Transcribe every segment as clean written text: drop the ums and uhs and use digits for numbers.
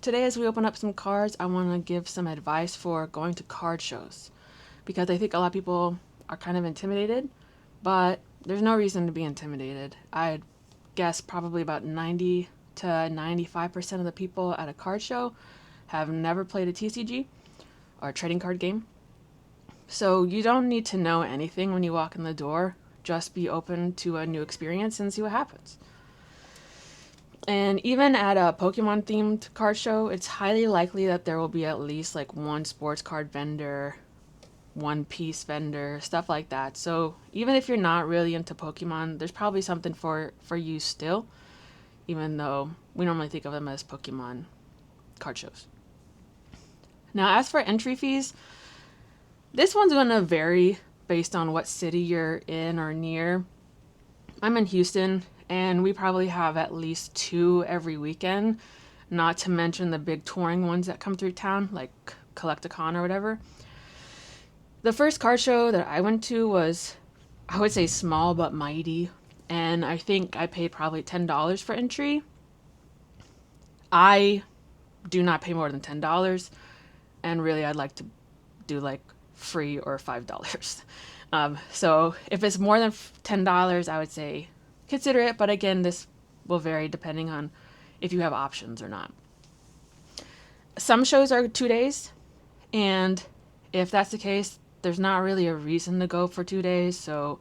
today as we open up some cards, I want to give some advice for going to card shows, because I think a lot of people are kind of intimidated, but there's no reason to be intimidated. I'd guess probably about 90 to 95% of the people at a card show have never played a TCG or a trading card game. So you don't need to know anything when you walk in the door. Just be open to a new experience and see what happens. And even at a Pokemon themed card show, it's highly likely that there will be at least like one sports card vendor, one piece vendor, stuff like that. So even if you're not really into Pokemon, there's probably something for you still, even though we normally think of them as Pokemon card shows. Now, as for entry fees, this one's going to vary based on what city you're in or near. I'm in Houston, and we probably have at least 2 every weekend, not to mention the big touring ones that come through town, like Collecticon or whatever. The first card show that I went to was, I would say, small but mighty, and I think I paid probably $10 for entry. I do not pay more than $10, and really I'd like to do like free or $5. So if it's more than $10, I would say consider it. But again, this will vary depending on if you have options or not. Some shows are 2 days, and if that's the case, there's not really a reason to go for 2 days. So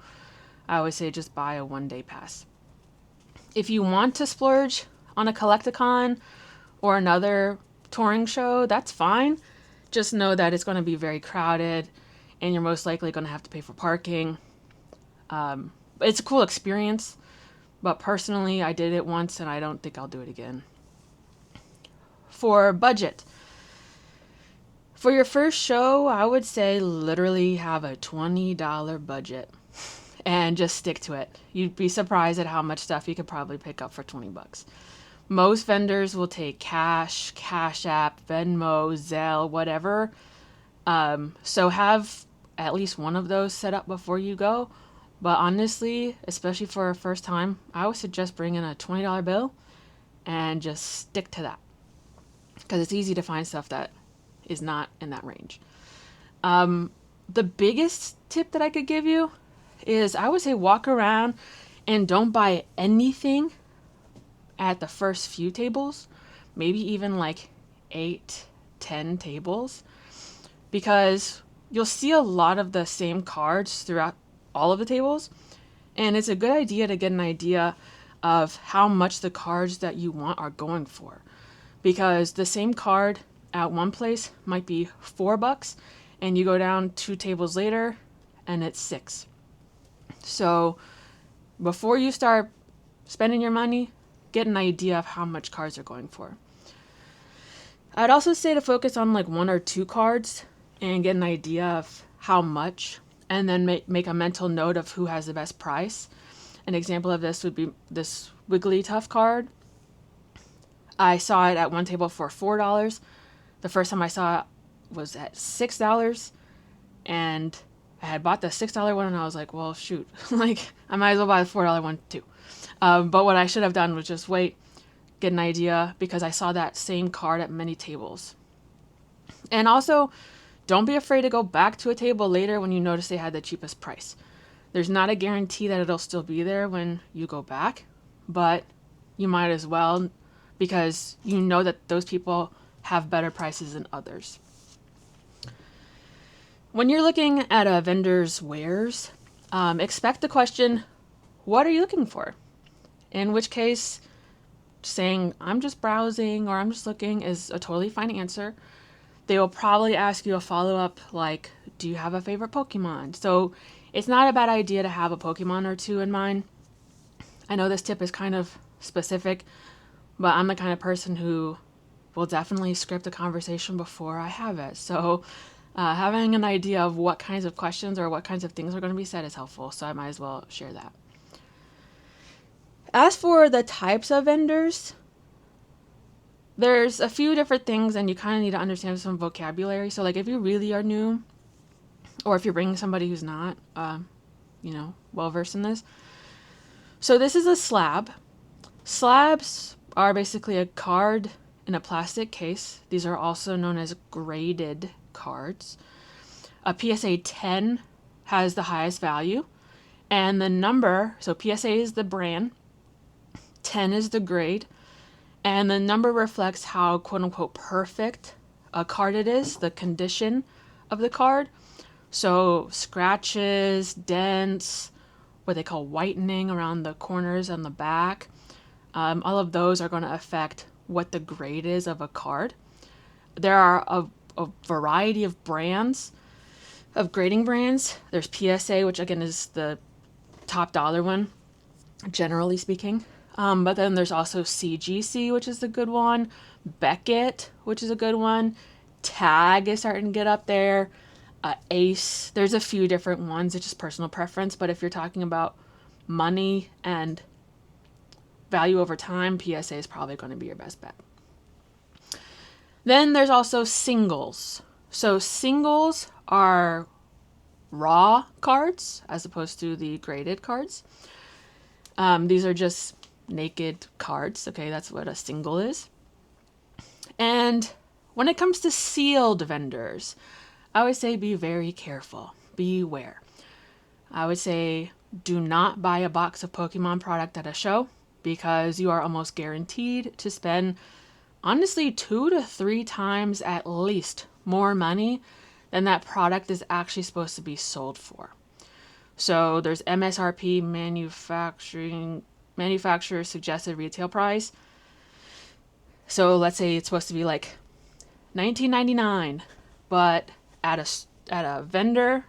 I would say just buy a 1-day pass. If you want to splurge on a Collecticon or another touring show, that's fine. Just know that it's going to be very crowded, and you're most likely going to have to pay for parking. It's a cool experience, but personally, I did it once, and I don't think I'll do it again. For budget, for your first show, I would say literally have a $20 budget and just stick to it. You'd be surprised at how much stuff you could probably pick up for $20. Most vendors will take cash, Cash App, Venmo, Zelle, whatever. So have at least one of those set up before you go. But honestly, especially for a first time, I would suggest bringing a $20 bill and just stick to that, because it's easy to find stuff that is not in that range. The biggest tip that I could give you is, I would say, walk around and don't buy anything at the first few tables, maybe even like 8-10 tables, because you'll see a lot of the same cards throughout all of the tables, and it's a good idea to get an idea of how much the cards that you want are going for, because the same card at one place might be $4, and you go down 2 tables later and it's $6. So before you start spending your money, get an idea of how much cards are going for. I'd also say to focus on like 1 or 2 cards and get an idea of how much, and then make a mental note of who has the best price. An example of this would be this Wigglytuff card. I saw it at one table for $4. The first time I saw it was at $6, and I had bought the $6 one, and I was like, well, shoot, like I might as well buy the $4 one too. But what I should have done was just wait, get an idea, because I saw that same card at many tables. And also, don't be afraid to go back to a table later when you notice they had the cheapest price. There's not a guarantee that it'll still be there when you go back, but you might as well, because you know that those people have better prices than others. When you're looking at a vendor's wares, expect the question, what are you looking for? In which case, saying, I'm just browsing or I'm just looking is a totally fine answer. They will probably ask you a follow-up like, do you have a favorite Pokemon? So it's not a bad idea to have a Pokemon or 2 in mind. I know this tip is kind of specific, but I'm the kind of person who will definitely script a conversation before I have it. So having an idea of what kinds of questions or what kinds of things are going to be said is helpful. So I might as well share that. As for the types of vendors, there's a few different things, and you kind of need to understand some vocabulary. So like if you really are new, or if you're bringing somebody who's not, well versed in this. So this is a slab. Slabs are basically a card in a plastic case. These are also known as graded cards. A PSA 10 has the highest value, and the number, so PSA is the brand, 10 is the grade, and the number reflects how quote unquote perfect a card it is, the condition of the card. So scratches, dents, what they call whitening around the corners and the back, all of those are going to affect what the grade is of a card. There are a variety of brands, of grading brands. There's PSA, which again is the top dollar one, generally speaking. But then there's also CGC, which is a good one. Beckett, which is a good one. Tag is starting to get up there. Ace. There's a few different ones. It's just personal preference. But if you're talking about money and value over time, PSA is probably going to be your best bet. Then there's also singles. So singles are raw cards as opposed to the graded cards. These are just naked cards. Okay, that's what a single is. And when it comes to sealed vendors, I would say be very careful. Beware. I would say do not buy a box of Pokemon product at a show because you are almost guaranteed to spend, honestly, 2 to 3 times at least more money than that product is actually supposed to be sold for. So there's MSRP, manufacturer suggested retail price. So let's say it's supposed to be like $19.99, but at a vendor,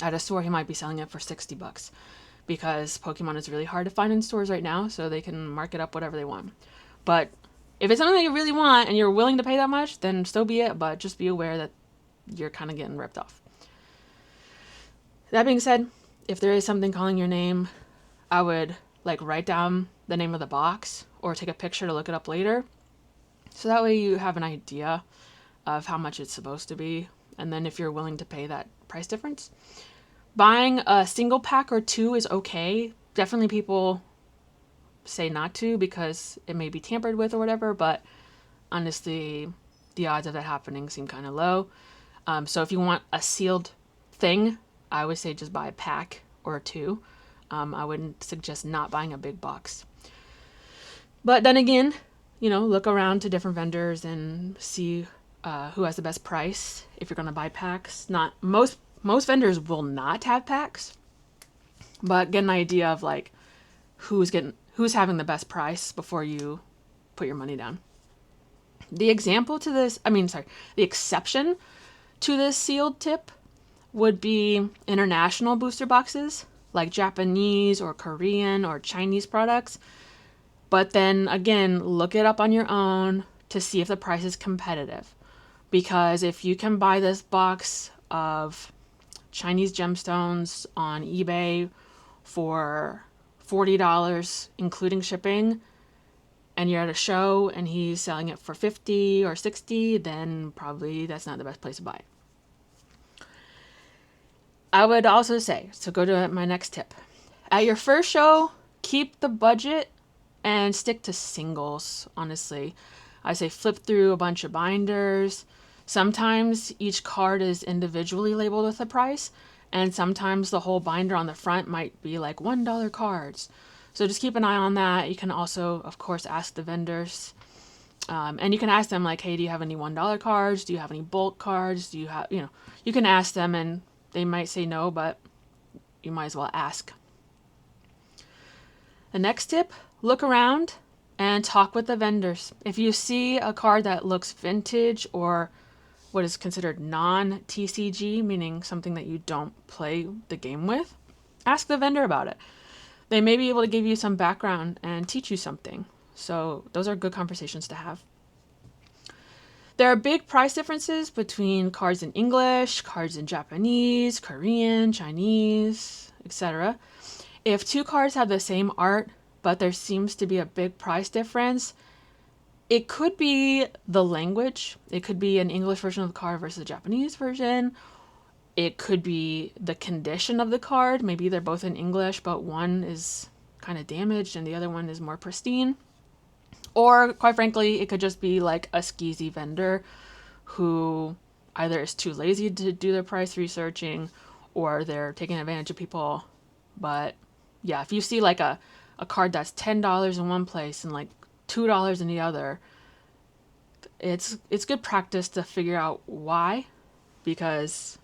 at a store, he might be selling it for $60 because Pokemon is really hard to find in stores right now, so they can mark it up whatever they want. But if it's something that you really want and you're willing to pay that much, then so be it, but just be aware that you're kind of getting ripped off. That being said, if there is something calling your name, I would write down the name of the box or take a picture to look it up later. So that way you have an idea of how much it's supposed to be. And then if you're willing to pay that price difference. Buying a single pack or 2 is okay. Definitely people say not to because it may be tampered with or whatever, but honestly, the odds of that happening seem kind of low. So if you want a sealed thing, I would say just buy a pack or 2. I wouldn't suggest not buying a big box. But then again, look around to different vendors and see who has the best price if you're going to buy packs. Not most vendors will not have packs, but get an idea of who's having the best price before you put your money down. The exception to this sealed tip would be international booster boxes like Japanese or Korean or Chinese products. But then again, look it up on your own to see if the price is competitive. Because if you can buy this box of Chinese gemstones on eBay for $40, including shipping, and you're at a show and he's selling it for $50 or $60, then probably that's not the best place to buy it. I would also say, so go to my next tip. At your first show, keep the budget and stick to singles, honestly. I say flip through a bunch of binders. Sometimes each card is individually labeled with a price, and sometimes the whole binder on the front might be like $1 cards. So just keep an eye on that. You can also, of course, ask the vendors. And you can ask them hey, do you have any $1 cards? Do you have any bulk cards? Do you have, you can ask them and they might say no, but you might as well ask. The next tip, look around and talk with the vendors. If you see a card that looks vintage or what is considered non-TCG, meaning something that you don't play the game with, ask the vendor about it. They may be able to give you some background and teach you something. So those are good conversations to have. There are big price differences between cards in English, cards in Japanese, Korean, Chinese, etc. If 2 cards have the same art, but there seems to be a big price difference, it could be the language. It could be an English version of the card versus a Japanese version. It could be the condition of the card. Maybe they're both in English, but one is kind of damaged and the other one is more pristine. Or quite frankly, it could just be like a skeezy vendor who either is too lazy to do their price researching or they're taking advantage of people. But yeah, if you see like a card that's $10 in one place and like $2 in the other, it's good practice to figure out why, because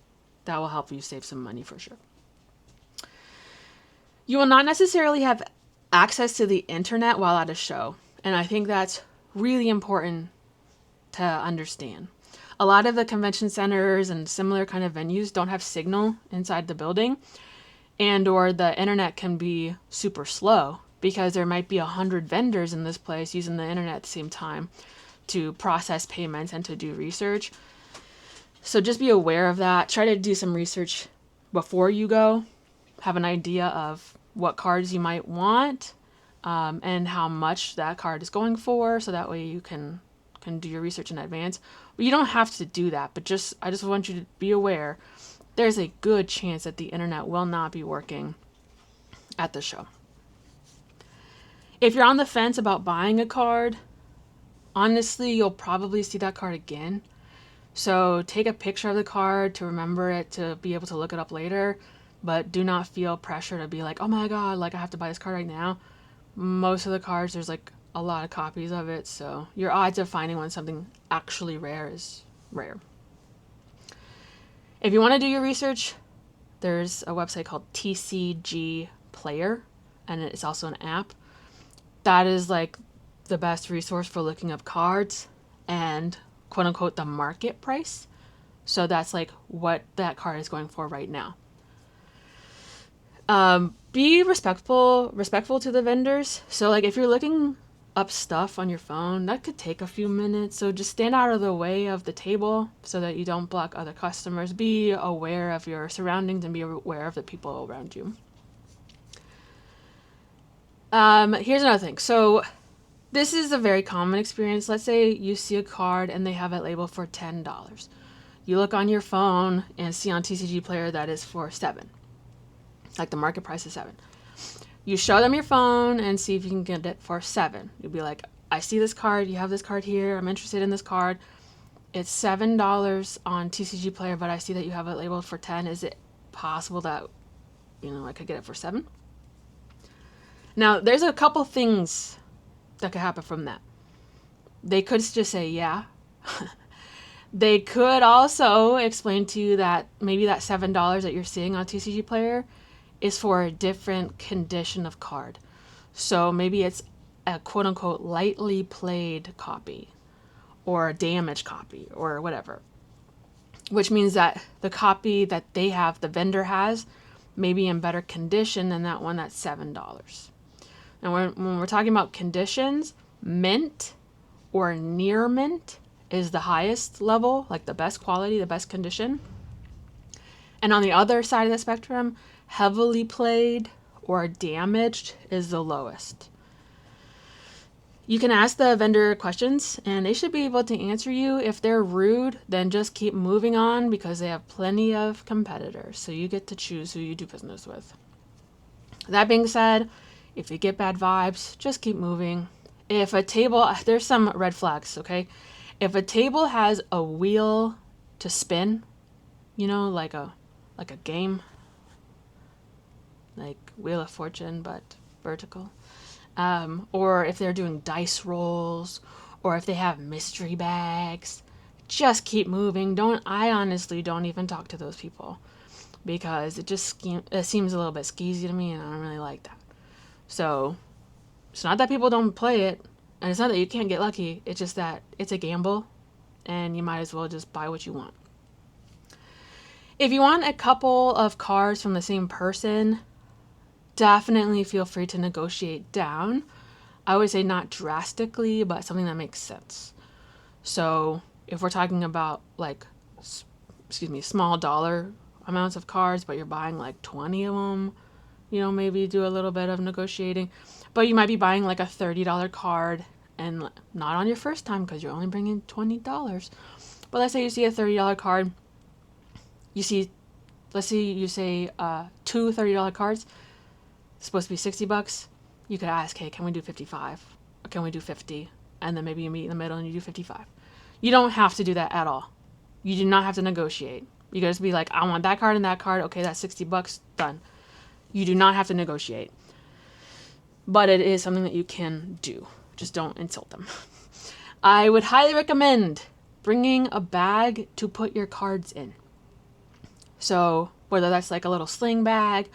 that will help you save some money for sure. You will not necessarily have access to the internet while at a show, and I think that's really important to understand. A lot of the convention centers and similar kind of venues don't have signal inside the building, and or the internet can be super slow because there might be 100 vendors in this place using the internet at the same time to process payments and to do research. So just be aware of that. Try to do some research before you go. Have an idea of what cards you might want, and how much that card is going for, so that way you can do your research in advance. But you don't have to do that, but I just want you to be aware there's a good chance that the internet will not be working at the show. If you're on the fence about buying a card, honestly, you'll probably see that card again. So take a picture of the card to remember it, to be able to look it up later, but do not feel pressure to be like, oh my god, like I have to buy this card right now. Most of the cards, there's like a lot of copies of it, so your odds of finding something actually rare is rare. If you want to do your research, there's a website called TCG Player, and it's also an app. That is like the best resource for looking up cards and quote unquote the market price. So that's like what that card is going for right now. Be respectful to the vendors. So like if you're looking up stuff on your phone, that could take a few minutes. So just stand out of the way of the table so that you don't block other customers. Be aware of your surroundings and be aware of the people around you. Here's another thing. So this is a very common experience. Let's say you see a card and they have it labeled for $10. You look on your phone and see on TCG Player that is for $7. Like the market price is $7. You show them your phone and see if you can get it for $7. You'll be like, I see this card. You have this card here. I'm interested in this card. It's $7 on TCG Player, but I see that you have it labeled for $10. Is it possible that, I could get it for $7? Now, there's a couple things that could happen from that. They could just say, yeah. They could also explain to you that maybe that $7 that you're seeing on TCG Player is for a different condition of card. So maybe it's a quote unquote lightly played copy or a damaged copy or whatever. Which means that the copy that they have, the vendor has, may be in better condition than that one that's $7. Now when we're talking about conditions, mint or near mint is the highest level, like the best quality, the best condition. And on the other side of the spectrum, heavily played or damaged is the lowest. You can ask the vendor questions and they should be able to answer you. If they're rude, then just keep moving on because they have plenty of competitors. So you get to choose who you do business with. That being said, if you get bad vibes, just keep moving. If a table, there's some red flags, okay? If a table has a wheel to spin, like a game, like Wheel of Fortune, but vertical. Or if they're doing dice rolls, or if they have mystery bags, just keep moving. I honestly don't even talk to those people because it seems a little bit skeezy to me and I don't really like that. So it's not that people don't play it, and it's not that you can't get lucky. It's just that it's a gamble and you might as well just buy what you want. If you want a couple of cards from the same person, definitely feel free to negotiate down. I would say not drastically, but something that makes sense. So if we're talking about small dollar amounts of cards, but you're buying like 20 of them, maybe do a little bit of negotiating. But you might be buying like a $30 card and not on your first time because you're only bringing $20. But let's say you see a $30 card. Let's say you say two $30 cards. It's supposed to be $60. You could ask, hey, can we do 55? Or can we do 50? and then maybe you meet in the middle and you do 55. You don't have to do that at all. You do not have to negotiate. You can just be like, I want that card and that card. Okay, that's $60, done. You do not have to negotiate. But it is something that you can do. Just don't insult them. I would highly recommend bringing a bag to put your cards in. So whether that's like a little sling bag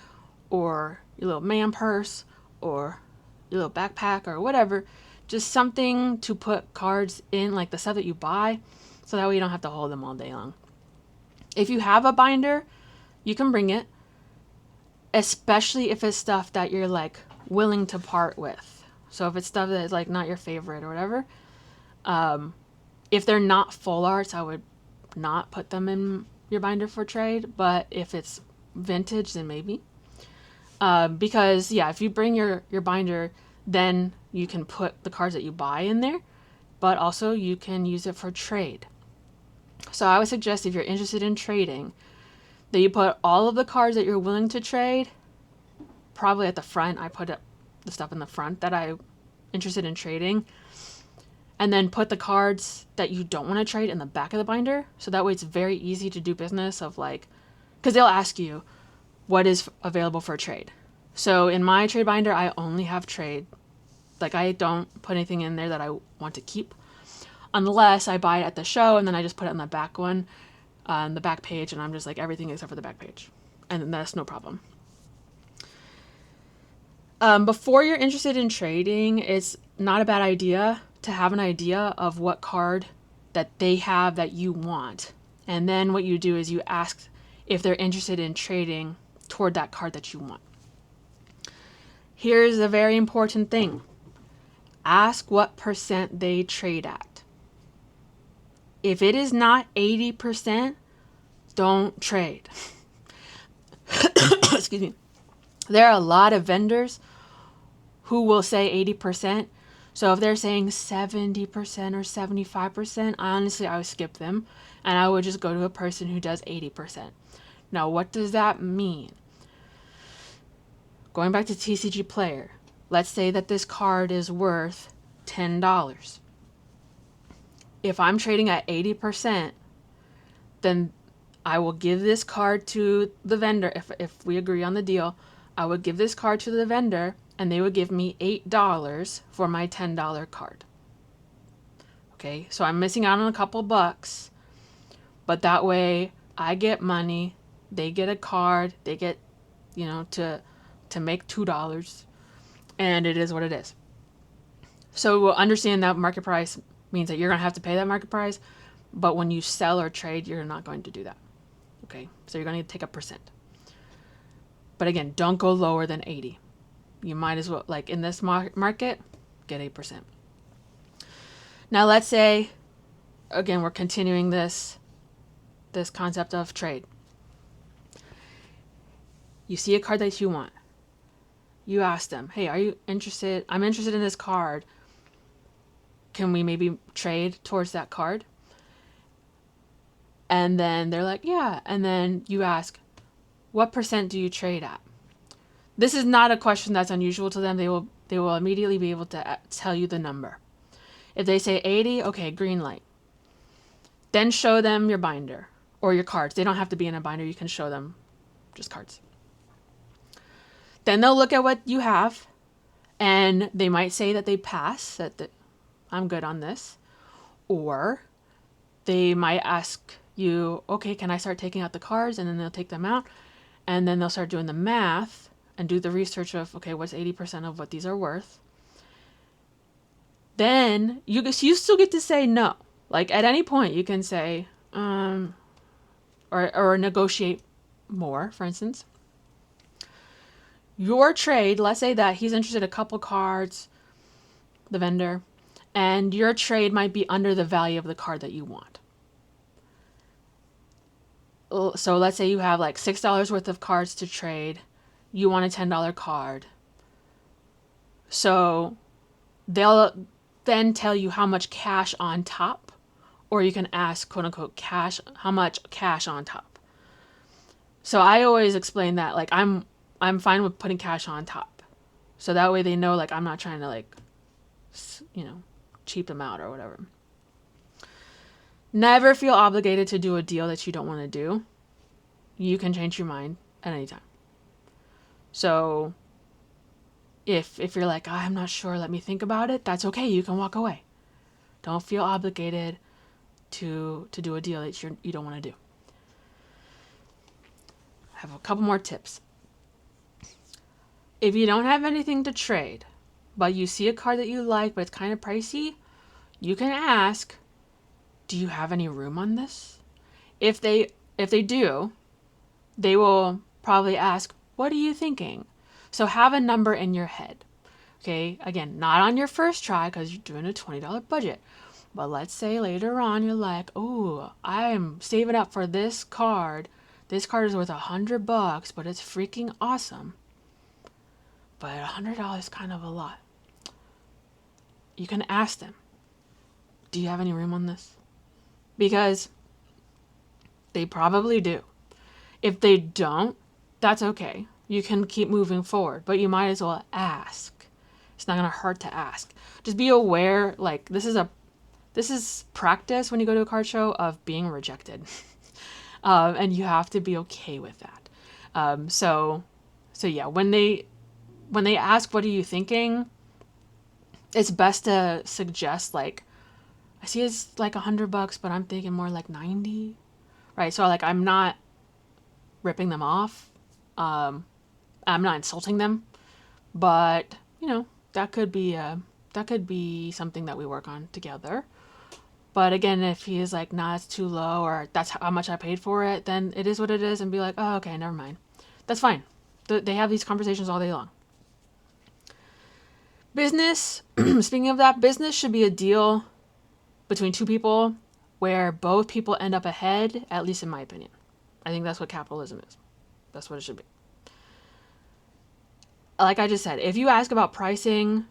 or your little man purse or your little backpack or whatever, just something to put cards in, like the stuff that you buy, so that way you don't have to hold them all day long. If you have a binder, you can bring it, especially if it's stuff that you're like willing to part with. So if it's stuff that is like not your favorite or whatever, if they're not full arts, I would not put them in your binder for trade. But if it's vintage, then maybe. Because yeah, if you bring your binder, then you can put the cards that you buy in there, but also you can use it for trade. So I would suggest, if you're interested in trading, that you put all of the cards that you're willing to trade probably at the front. I put the stuff in the front that I'm interested in trading, and then put the cards that you don't want to trade in the back of the binder. So that way it's very easy to do business of like, because they'll ask you what is available for trade. So in my trade binder, I only have trade. Like, I don't put anything in there that I want to keep unless I buy it at the show, and then I just put it on the back one, on the back page, and I'm just like everything except for the back page. And then that's no problem. Before you're interested in trading, it's not a bad idea to have an idea of what card that they have that you want. And then what you do is you ask if they're interested in trading toward that card that you want. Here's a very important thing. Ask what percent they trade at. If it is not 80%, don't trade. Excuse me. There are a lot of vendors who will say 80%. So if they're saying 70% or 75%, honestly, I would skip them and I would just go to a person who does 80%. Now, what does that mean? Going back to TCG Player, let's say that this card is worth $10. If I'm trading at 80%, then I will give this card to the vendor. If we agree on the deal, I would give this card to the vendor and they would give me $8 for my $10 card. Okay, so I'm missing out on a couple bucks, but that way I get money, they get a card, they get, to make $2, and it is what it is. So we'll understand that market price means that you're going to have to pay that market price, but when you sell or trade, you're not going to do that. Okay, so you're going to take a percent. But again, don't go lower than 80. You might as well, like in this market, get 8%. Now let's say, again, we're continuing this concept of trade. You see a card that you want. You ask them, hey, are you interested? I'm interested in this card. Can we maybe trade towards that card? And then they're like, yeah. And then you ask, what percent do you trade at? This is not a question that's unusual to them. They will immediately be able to tell you the number. If they say 80, okay, green light. Then show them your binder or your cards. They don't have to be in a binder. You can show them just cards. Then they'll look at what you have, and they might say that they pass, that I'm good on this. Or they might ask you, okay, can I start taking out the cards? And then they'll take them out, and then they'll start doing the math and do the research of, okay, what's 80% of what these are worth? Then you still get to say no. Like at any point you can say, or negotiate more, for instance. Your trade, let's say that he's interested in a couple cards, the vendor, and your trade might be under the value of the card that you want. So let's say you have like $6 worth of cards to trade. You want a $10 card. So they'll then tell you how much cash on top, or you can ask, quote unquote, cash, how much cash on top. So I always explain that, like, I'm fine with putting cash on top. So that way they know, like, I'm not trying to, like, cheap them out or whatever. Never feel obligated to do a deal that you don't want to do. You can change your mind at any time. So if you're like, I'm not sure, let me think about it, that's okay. You can walk away. Don't feel obligated to do a deal that you don't want to do. I have a couple more tips. If you don't have anything to trade, but you see a card that you like, but it's kind of pricey, you can ask, do you have any room on this? If they do, they will probably ask, what are you thinking? So have a number in your head. Okay, again, not on your first try because you're doing a $20 budget. But let's say later on you're like, oh, I'm saving up for this card. This card is worth $100, but it's freaking awesome. But $100 is kind of a lot. You can ask them, do you have any room on this? Because they probably do. If they don't, that's okay. You can keep moving forward, but you might as well ask. It's not going to hurt to ask. Just be aware, like, this is practice when you go to a card show of being rejected. And you have to be okay with that. So yeah, when they ask, what are you thinking? It's best to suggest, like, I see it's like $100, but I'm thinking more like 90, right? So like, I'm not ripping them off. I'm not insulting them, but that could be something that we work on together. But again, if he is like, nah, it's too low, or that's how much I paid for it, then it is what it is, and be like, oh, okay, never mind. That's fine. They have these conversations all day long. Business, speaking of that, business should be a deal between two people where both people end up ahead, at least in my opinion. I think that's what capitalism is. That's what it should be. Like I just said, if you ask about pricing,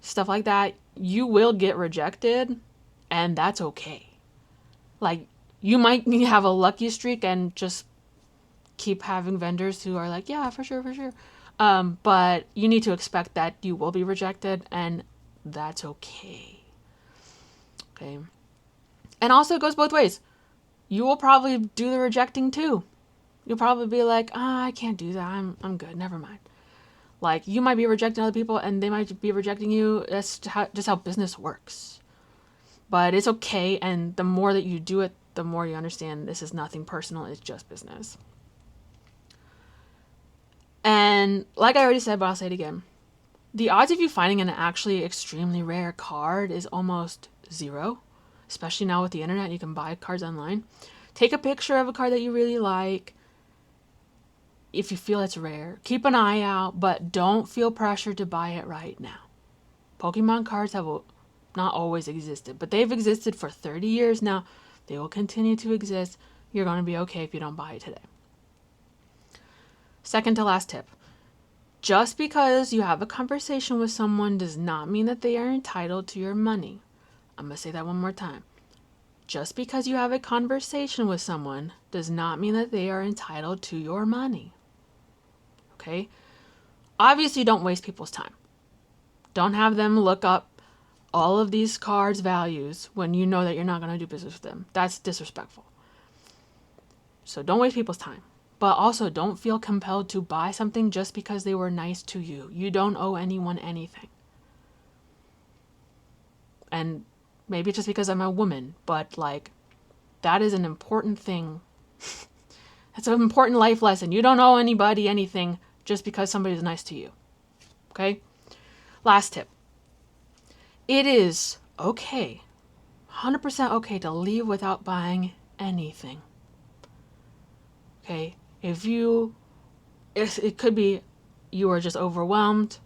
stuff like that, you will get rejected, and that's okay. Like, you might have a lucky streak and just keep having vendors who are like, yeah, for sure. But you need to expect that you will be rejected, and that's okay. Okay. And also, it goes both ways. You will probably do the rejecting too. You'll probably be like, I can't do that. I'm good. Never mind. Like, you might be rejecting other people and they might be rejecting you. That's just how business works. But it's okay. And the more that you do it, the more you understand this is nothing personal. It's just business. And like I already said, but I'll say it again. The odds of you finding an actually extremely rare card is almost zero. Especially now with the internet, you can buy cards online. Take a picture of a card that you really like. If you feel it's rare, keep an eye out, but don't feel pressured to buy it right now. Pokemon cards have not always existed, but they've existed for 30 years now. They will continue to exist. You're going to be okay if you don't buy it today. Second to last tip. Just because you have a conversation with someone does not mean that they are entitled to your money. I'm going to say that one more time. Just because you have a conversation with someone does not mean that they are entitled to your money. Okay? Obviously, don't waste people's time. Don't have them look up all of these cards' values when you know that you're not going to do business with them. That's disrespectful. So don't waste people's time. But also, don't feel compelled to buy something just because they were nice to you. You don't owe anyone anything. And maybe it's just because I'm a woman, but like, that is an important thing. That's an important life lesson. You don't owe anybody anything just because somebody's nice to you. Okay? Last tip. It is okay, 100% okay to leave without buying anything. Okay? It could be you are just overwhelmed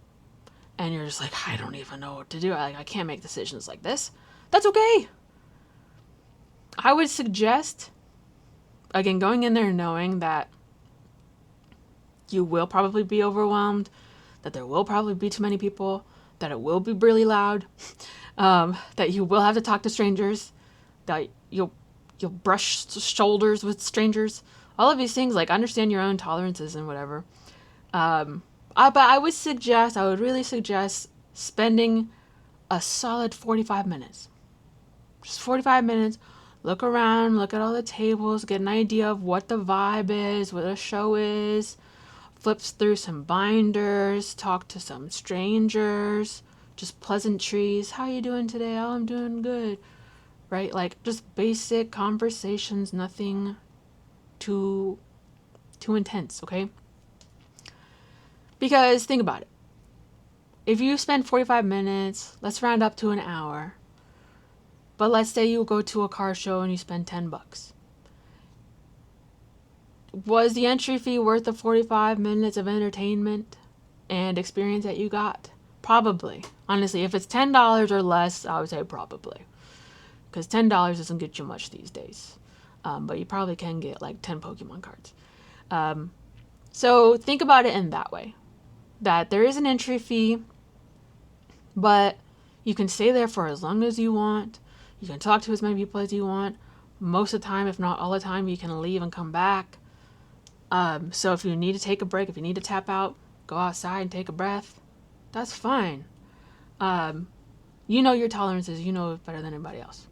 and you're just like, I don't even know what to do. I can't make decisions like this. That's okay. I would suggest, again, going in there knowing that you will probably be overwhelmed, that there will probably be too many people, that it will be really loud, that you will have to talk to strangers, that you'll brush shoulders with strangers. All of these things, like, understand your own tolerances and whatever. But I would really suggest spending a solid 45 minutes. Just 45 minutes. Look around, look at all the tables, get an idea of what the vibe is, what the show is. Flips through some binders, talk to some strangers, just pleasantries. How you doing today? Oh, I'm doing good. Right? Like just basic conversations, nothing too intense, okay? Because think about it. If you spend 45 minutes, let's round up to an hour. But let's say you go to a car show and you spend $10. Was the entry fee worth the 45 minutes of entertainment and experience that you got? Probably. Honestly, if it's $10 or less, I would say probably. Because $10 doesn't get you much these days. But you probably can get like 10 Pokemon cards. So think about it in that way. That there is an entry fee, but you can stay there for as long as you want. You can talk to as many people as you want. Most of the time, if not all the time, you can leave and come back. So if you need to take a break, if you need to tap out, go outside and take a breath. That's fine. You know your tolerances. You know it better than anybody else.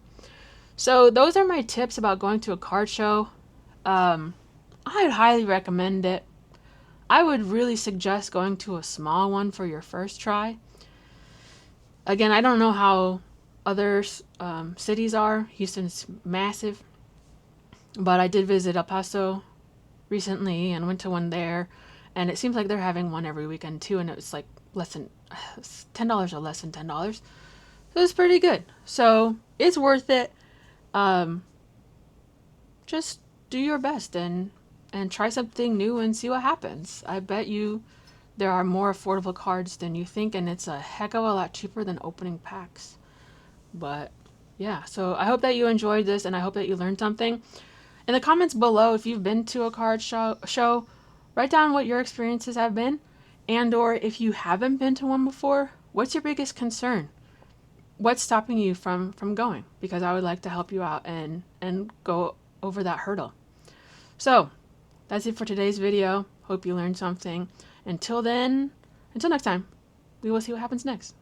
So those are my tips about going to a card show. I'd highly recommend it. I would really suggest going to a small one for your first try. Again, I don't know how other cities are. Houston's massive. But I did visit El Paso recently and went to one there. And it seems like they're having one every weekend too. And it was like less than $10 or less than $10. So it's pretty good. So it's worth it. Just do your best and try something new and see what happens. I bet you there are more affordable cards than you think, and it's a heck of a lot cheaper than opening packs. But yeah, so I hope that you enjoyed this and I hope that you learned something. In the comments below, if you've been to a card show, write down what your experiences have been, and or if you haven't been to one before, what's your biggest concern? What's stopping you from going? Because I would like to help you out and go over that hurdle. So that's it for today's video. Hope you learned something. Until next time, we will see what happens next.